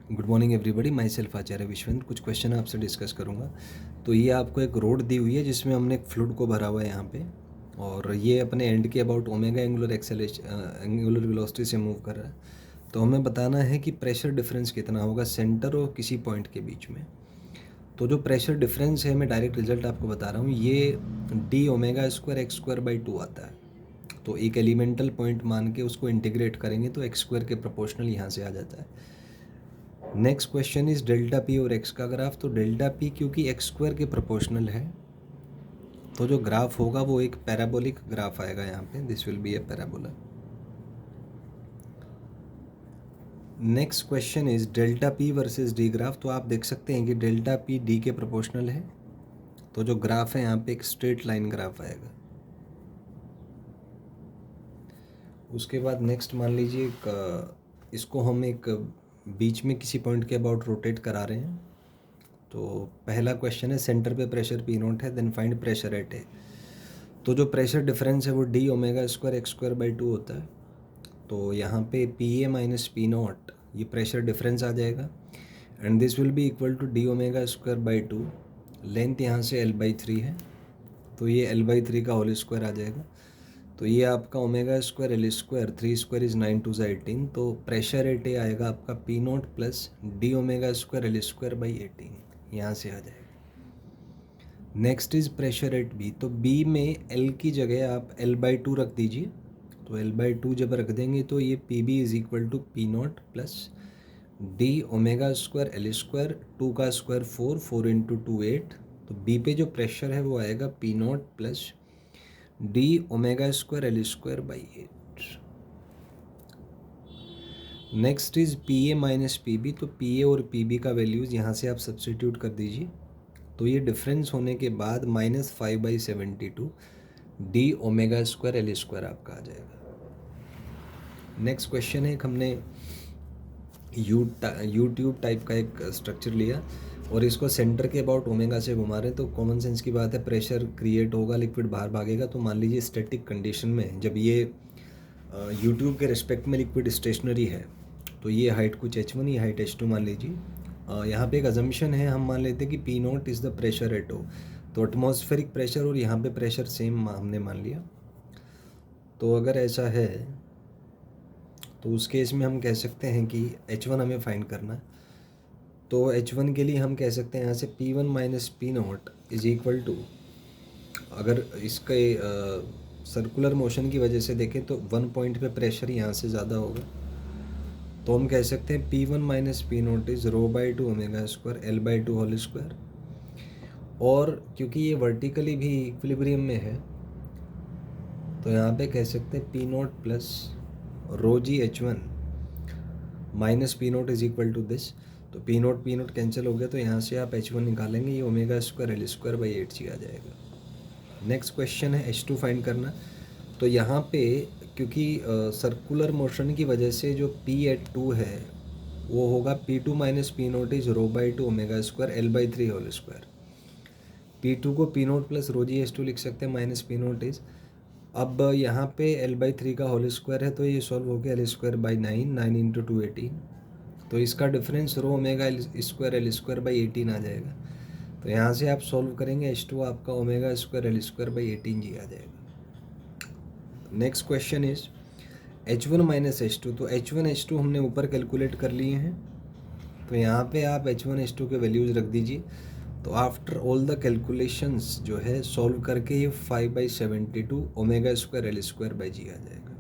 Good morning everybody, myself Acharya Vishwendra. कुछ question आपसे discuss करूंगा। तो ये आपको एक रोड दी हुई है जिसमें हमने एक फ्लूइड को भरा हुआ है यहाँ पे, और ये अपने एंड के about omega angular angular velocity से मूव कर रहा है। तो हमें बताना है कि प्रेशर डिफरेंस कितना होगा सेंटर और किसी पॉइंट के बीच में। तो जो प्रेशर डिफरेंस है, मैं डायरेक्ट रिजल्ट आपको बता रहा हूँ, ये D omega square X square by 2 आता है। तो एक एलिमेंटल पॉइंट मान के उसको इंटीग्रेट करेंगे तो एक्स स्क्वायर के प्रोपोर्शनल यहाँ से आ जाता है। Next question is delta P और एक्स का ग्राफ। तो डेल्टा पी क्योंकि एक्स स्क्वायर के प्रोपोर्शनल है, तो जो ग्राफ होगा वो एक पैराबोलिक ग्राफ आएगा यहाँ पे। This will B A parabola. Next question is delta P versus D graph. तो आप देख सकते हैं कि डेल्टा पी डी के प्रोपोर्शनल है, तो जो ग्राफ है यहाँ पे एक स्ट्रेट लाइन ग्राफ आएगा। उसके बाद नेक्स्ट मान लीजिए इसको हम एक बीच में किसी पॉइंट के अबाउट रोटेट करा रहे हैं। तो पहला क्वेश्चन है सेंटर पे प्रेशर पी नोट है, then find pressure at A. तो जो प्रेशर डिफरेंस है वो D omega square X square by 2 होता है। तो यहाँ पे P A minus P naught ये प्रेशर डिफरेंस आ जाएगा, and this will be equal to D omega square by 2। Length यहाँ से एल बाई 3 है, तो ये एल बाई 3 का होल स्क्वायर आ जाएगा। तो ये आपका omega square L square 3 square is 9 2 18। तो प्रेशर एट ए आएगा आपका P naught plus D omega square L square by 18, यहाँ से आ जाएगा। Next is pressure at B. तो बी में एल की जगह आप एल बाई 2 रख दीजिए। तो एल बाई 2 जब रख देंगे तो ये P B is equal to P naught plus D omega square L square 2 का स्क्वायर 4 4 इंटू 2 8। तो बी पे जो प्रेशर है वो आएगा P naught plus D omega square L square by 8। Next is P A minus P B. तो P A और P B का वैल्यूज़ यहाँ से आप सब्सटीट्यूट कर दीजिए। तो ये डिफरेंस होने के बाद -5/72 D omega square L square आपका आ जाएगा। नेक्स्ट क्वेश्चन है, हमने यूट्यूब टाइप का एक स्ट्रक्चर लिया और इसको सेंटर के अबाउट ओमेगा से घुमा रहे हैं। तो कॉमन सेंस की बात है, प्रेशर क्रिएट होगा, लिक्विड बाहर भागेगा। तो मान लीजिए स्टैटिक कंडीशन में जब ये यूट्यूब के रिस्पेक्ट में लिक्विड स्टेशनरी है, तो ये हाइट कुछ h1, ये हाइट h2 मान लीजिए। यहाँ पे एक अजम्पशन है, हम मान लेते हैं कि P naught is the pressure at O. तो एटमॉस्फेरिक प्रेशर और यहाँ पे प्रेशर सेम हमने मान लिया। तो अगर ऐसा है तो उस केस में हम कह सकते हैं कि h1 हमें फाइंड करना है। तो h1 के लिए हम कह सकते हैं यहाँ से p1 minus P naught is equal to, अगर इसके सर्कुलर मोशन की वजह से देखें तो वन पॉइंट पे प्रेशर यहाँ से ज़्यादा होगा। तो हम कह सकते हैं P1 minus P naught is rho by 2 omega square L by 2 whole square. और क्योंकि ये वर्टिकली भी इक्विलिब्रियम में है, तो यहाँ पे कह सकते हैं P naught plus rho G h1 minus P naught is equal to this. तो पी नोट कैंसिल हो गया, तो यहाँ से आप h1 निकालेंगे, ये omega square L square by 8 G आ जाएगा। नेक्स्ट क्वेश्चन है h2 फाइंड करना। तो यहाँ पे क्योंकि सर्कुलर मोशन की वजह से जो P@2 है वो होगा P2 minus P naught is rho by 2 omega square L by 3 whole square. P2 को P naught plus rho G H2 लिख सकते हैं, माइनस पी नोट इज, अब यहाँ पे एल बाई 3 का होल स्क्वायर है, तो ये सॉल्व हो गया एल स्क्वायर बाई 9 इंटू 2 18। तो इसका difference row omega square L square by 18 आ जाएगा। तो यहाँ से आप सॉल्व करेंगे, H2 आपका omega square L square by 18 जी आ जाएगा। Next question is h1 minus h2। तो h1 h2 हमने ऊपर कैलकुलेट कर लिए हैं, तो यहाँ पे आप h1 h2 के वैल्यूज़ रख दीजिए। तो आफ्टर ऑल द कैलकुलेशंस जो है सॉल्व करके ये 5/72 omega square L square by G आ जाएगा।